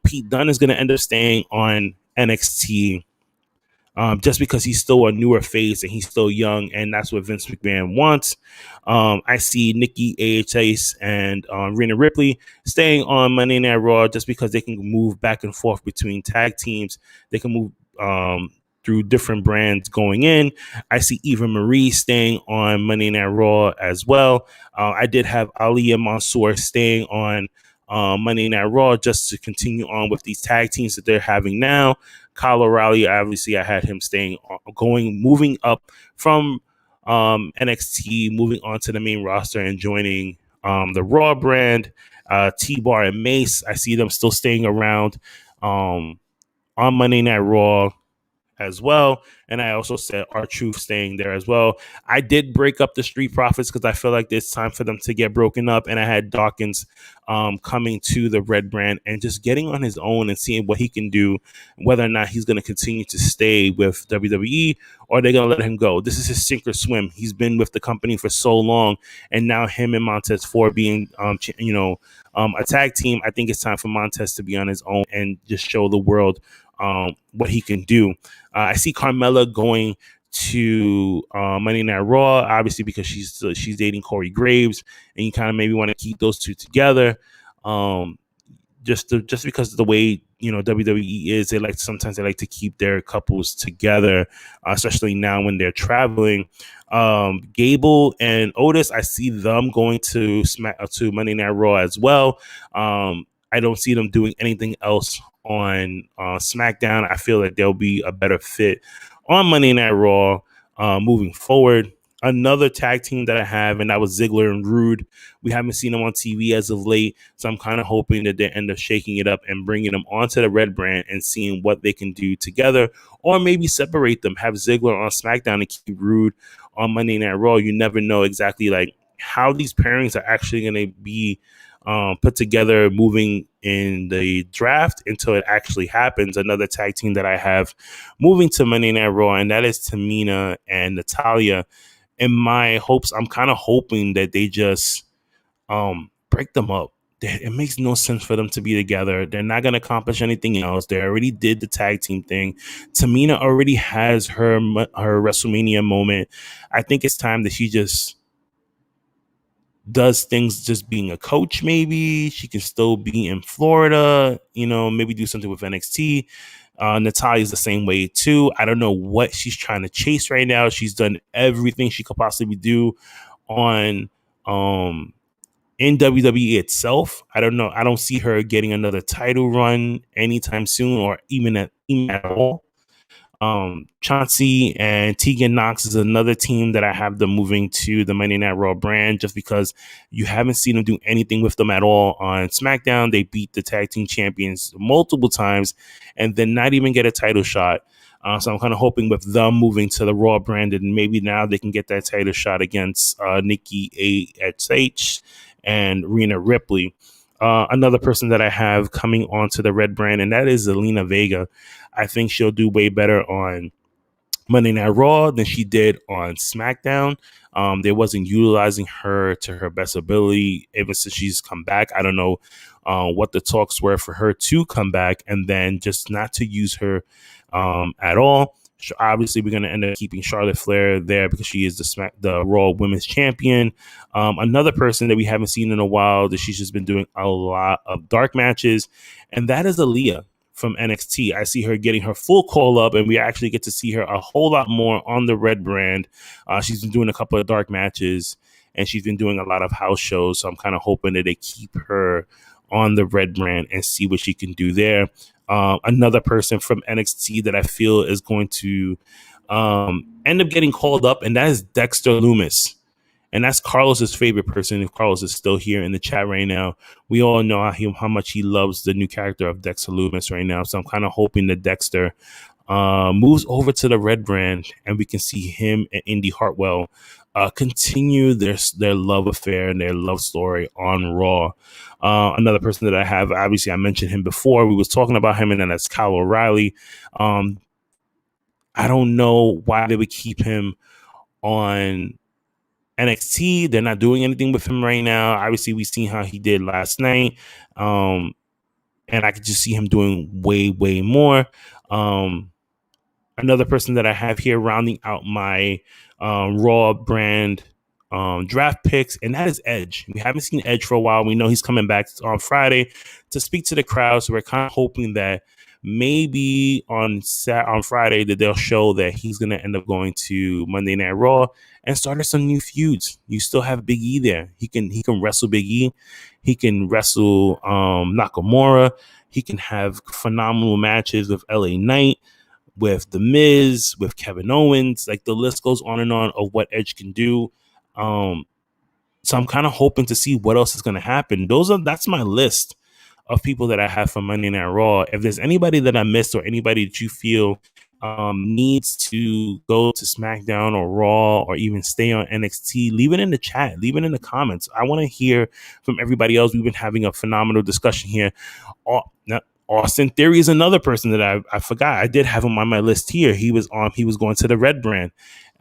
Pete Dunne is going to end up staying on NXT just because he's still a newer face and he's still young, and that's what Vince McMahon wants. I see Nikki AHS and Rhea Ripley staying on Monday Night Raw just because they can move back and forth between tag teams. They can move through different brands going in. I see Eva Marie staying on Monday Night Raw as well. I did have Ali and Mansoor staying on Monday Night Raw just to continue on with these tag teams that they're having now. Kyle O'Reilly, obviously, I had him moving up from NXT, moving on to the main roster and joining the Raw brand. T-Bar and Mace, I see them still staying around on Monday Night Raw as well. And I also said R-Truth staying there as well. I did break up the Street Profits because I feel like it's time for them to get broken up. And I had Dawkins coming to the Red brand and just getting on his own and seeing what he can do, whether or not he's going to continue to stay with WWE or they're going to let him go. This is his sink or swim. He's been with the company for so long. And now him and Montez Ford being, a tag team, I think it's time for Montez to be on his own and just show the world what he can do. I see Carmella going to Monday Night Raw, obviously because she's dating Corey Graves, and you kind of maybe want to keep those two together. Just because of the way WWE is, sometimes they like to keep their couples together, especially now when they're traveling. Gable and Otis, I see them going to Monday Night Raw as well. I don't see them doing anything else on SmackDown. I feel like they'll be a better fit on Monday Night Raw moving forward. Another tag team that I have, and that was Ziggler and Rude. We haven't seen them on TV as of late, so I'm kind of hoping that they end up shaking it up and bringing them onto the Red brand and seeing what they can do together, or maybe separate them, have Ziggler on SmackDown and keep Rude on Monday Night Raw. You never know exactly like how these pairings are actually going to be put together moving in the draft until it actually happens. Another tag team that I have moving to Monday Night Raw, and that is Tamina and Natalya. In my hopes, I'm kind of hoping that they just break them up. It makes no sense for them to be together. They're not going to accomplish anything else. They already did the tag team thing. Tamina already has her WrestleMania moment. I think it's time that she just does things just being a coach. Maybe she can still be in Florida, maybe do something with NXT. Natalya is the same way too. I don't know what she's trying to chase right now. She's done everything she could possibly do on in WWE itself. I don't know. I don't see her getting another title run anytime soon, or even at all. Chauncey and Tegan Knox is another team that I have them moving to the Monday Night Raw brand just because you haven't seen them do anything with them at all on SmackDown. They beat the tag team champions multiple times and then not even get a title shot. So I'm kind of hoping with them moving to the Raw brand and maybe now they can get that title shot against Nikki AHH and Rhea Ripley. Another person that I have coming onto the Red brand, and that is Alina Vega. I think she'll do way better on Monday Night Raw than she did on SmackDown. They wasn't utilizing her to her best ability ever since she's come back. I don't know what the talks were for her to come back and then just not to use her at all. Obviously, we're going to end up keeping Charlotte Flair there because she is the Raw Women's Champion. Another person that we haven't seen in a while that she's just been doing a lot of dark matches, and that is Aaliyah from NXT. I see her getting her full call up, and we actually get to see her a whole lot more on the Red brand. She's been doing a couple of dark matches, and she's been doing a lot of house shows. So I'm kind of hoping that they keep her on the Red brand and see what she can do there. Another person from NXT that I feel is going to end up getting called up, and that is Dexter Loomis. And that's Carlos's favorite person. If Carlos is still here in the chat right now, we all know how much he loves the new character of Dexter Loomis right now. So I'm kind of hoping that Dexter moves over to the Red brand, and we can see him and Indy Hartwell continue their love affair and their love story on Raw. Another person that I have, obviously I mentioned him before. We was talking about him, and then that's Kyle O'Reilly. I don't know why they would keep him on NXT. They're not doing anything with him right now. Obviously, we've seen how he did last night. And I could just see him doing way, way more. Another person that I have here rounding out my Raw brand draft picks, and that is Edge. We haven't seen Edge for a while. We know he's coming back on Friday to speak to the crowd, so we're kind of hoping that maybe on Friday that they'll show that he's going to end up going to Monday Night Raw and start some new feuds. You still have Big E there. He can wrestle Big E. He can wrestle Nakamura. He can have phenomenal matches with LA Knight, with The Miz, with Kevin Owens. Like, the list goes on and on of what Edge can do. So I'm kind of hoping to see what else is going to happen. That's my list of people that I have for Monday Night Raw. If there's anybody that I missed or anybody that you feel needs to go to SmackDown or Raw or even stay on NXT, leave it in the chat, leave it in the comments. I want to hear from everybody else. We've been having a phenomenal discussion here. Austin Theory is another person that I forgot. I did have him on my list here. He was going to the Red brand.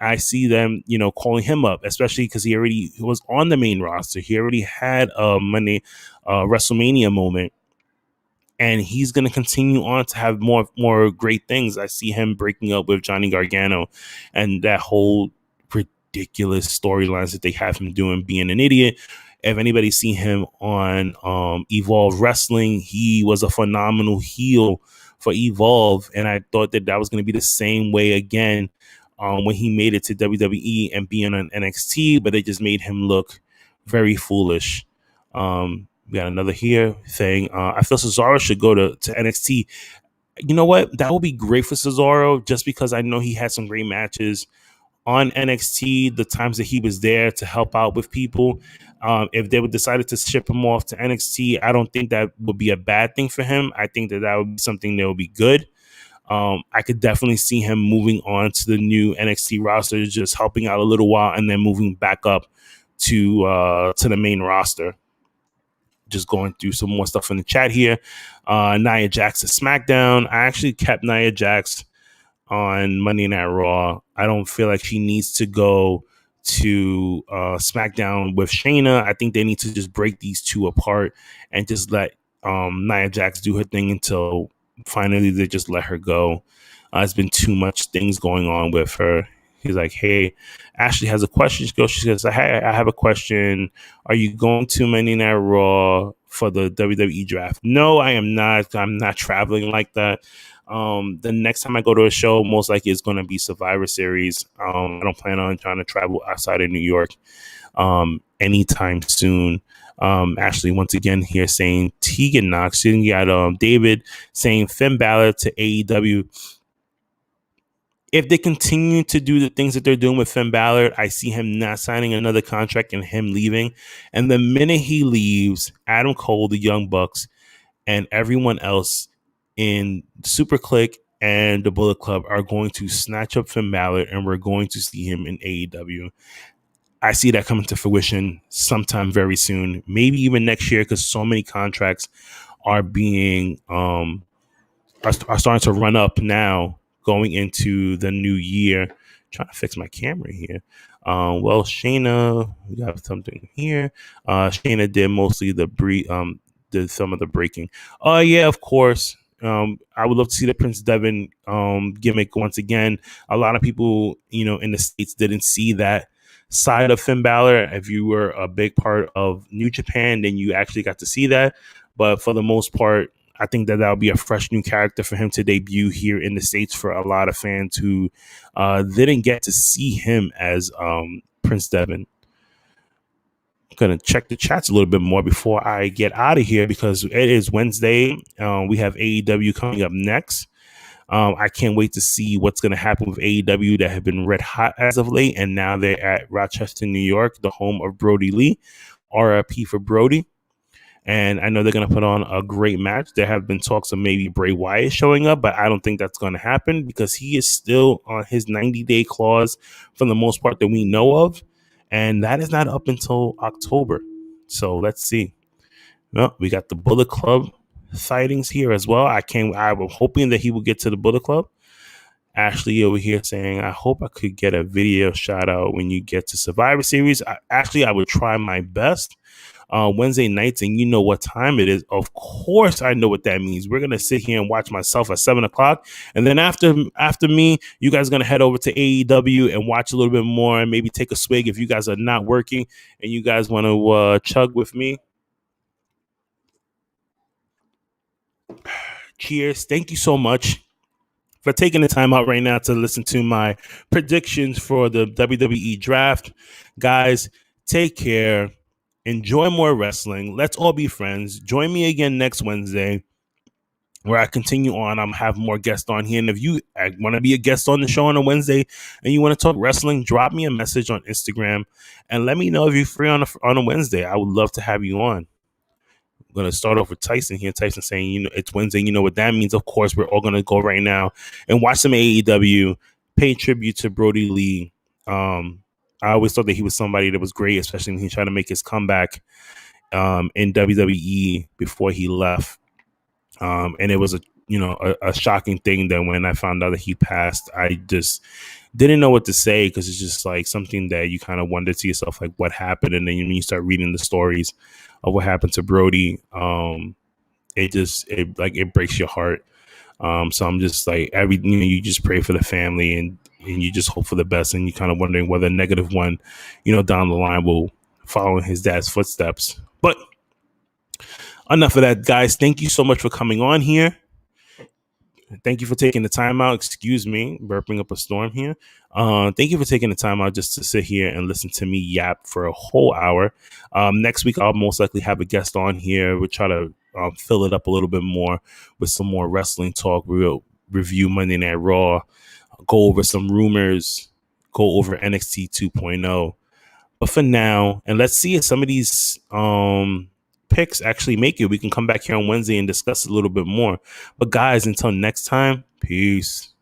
I see them, calling him up, especially because he was on the main roster. He already had a WrestleMania moment, and he's going to continue on to have more great things. I see him breaking up with Johnny Gargano, and that whole ridiculous storylines that they have him doing, being an idiot. If anybody's seen him on Evolve Wrestling, he was a phenomenal heel for Evolve, and I thought that was going to be the same way again when he made it to WWE and being on NXT, but it just made him look very foolish. We got another here saying, I feel Cesaro should go to NXT. You know what? That would be great for Cesaro, just because I know he had some great matches on NXT, the times that he was there to help out with people. If they would decided to ship him off to NXT, I don't think that would be a bad thing for him. I think that would be something that would be good. I could definitely see him moving on to the new NXT roster, just helping out a little while and then moving back up to the main roster. Just going through some more stuff in the chat here. Nia Jackson SmackDown. I actually kept Nia Jax on Monday Night Raw. I don't feel like she needs to go to SmackDown with Shayna. I think they need to just break these two apart and just let Nia Jax do her thing until finally they just let her go. It's been too much things going on with her. He's like, hey, Ashley has a question. She says, hey, I have a question. Are you going to Monday Night Raw for the WWE draft? No, I am not. I'm not traveling like that. The next time I go to a show, most likely it's going to be Survivor Series. I don't plan on trying to travel outside of New York anytime soon. Ashley, once again, here saying Tegan Knox. Then you got David saying Finn Balor to AEW. If they continue to do the things that they're doing with Finn Balor, I see him not signing another contract and him leaving. And the minute he leaves, Adam Cole, the Young Bucks, and everyone else in Super Click and the Bullet Club are going to snatch up Finn Balor, and we're going to see him in AEW. I see that coming to fruition sometime very soon, maybe even next year, because so many contracts are being are starting to run up now going into the new year. Trying to fix my camera here. Well, Shayna, we got something here. Shayna did mostly did some of the breaking. Oh yeah, of course. I would love to see the Prince Devitt gimmick once again. A lot of people, in the States didn't see that side of Finn Balor. If you were a big part of New Japan, then you actually got to see that. But for the most part, I think that would be a fresh new character for him to debut here in the States for a lot of fans who didn't get to see him as Prince Devitt. I'm going to check the chats a little bit more before I get out of here because it is Wednesday. We have AEW coming up next. I can't wait to see what's going to happen with AEW that have been red hot as of late. And now they're at Rochester, New York, the home of Brody Lee. RIP for Brody. And I know they're going to put on a great match. There have been talks of maybe Bray Wyatt showing up, but I don't think that's going to happen because he is still on his 90-day clause for the most part that we know of. And that is not up until October. So let's see. Well, we got the Bullet Club sightings here as well. I was hoping that he would get to the Bullet Club. Ashley over here saying, I hope I could get a video shout out when you get to Survivor Series. I would try my best. Wednesday nights, and you know what time it is. Of course, I know what that means. We're gonna sit here and watch myself at 7:00, and then after me, you guys are gonna head over to AEW and watch a little bit more, and maybe take a swig if you guys are not working and you guys want to chug with me. Cheers! Thank you so much for taking the time out right now to listen to my predictions for the WWE Draft, guys. Take care. Enjoy more wrestling. Let's all be friends. Join me again next Wednesday where I continue on. I'm having more guests on here. And if you want to be a guest on the show on a Wednesday and you want to talk wrestling, drop me a message on Instagram and let me know if you're free on a Wednesday. I would love to have you on. I'm going to start off with Tyson here. Tyson saying, it's Wednesday. You know what that means. Of course, we're all going to go right now and watch some AEW, pay tribute to Brody Lee. I always thought that he was somebody that was great, especially when he tried to make his comeback in WWE before he left. And it was a shocking thing that when I found out that he passed, I just didn't know what to say because it's just like something that you kind of wonder to yourself, like what happened. And then when you start reading the stories of what happened to Brody, it breaks your heart. So I'm just like, you just pray for the family and you just hope for the best. And you kind of wondering whether a negative one, down the line will follow in his dad's footsteps. But enough of that, guys. Thank you so much for coming on here. Thank you for taking the time out. Excuse me, burping up a storm here. Thank you for taking the time out just to sit here and listen to me yap for a whole hour. Next week, I'll most likely have a guest on here. We'll try to fill it up a little bit more with some more wrestling talk. We'll review Monday Night Raw, go over some rumors, go over NXT 2.0. But for now, and let's see if some of these picks actually make it. We can come back here on Wednesday and discuss a little bit more. But guys, until next time, peace.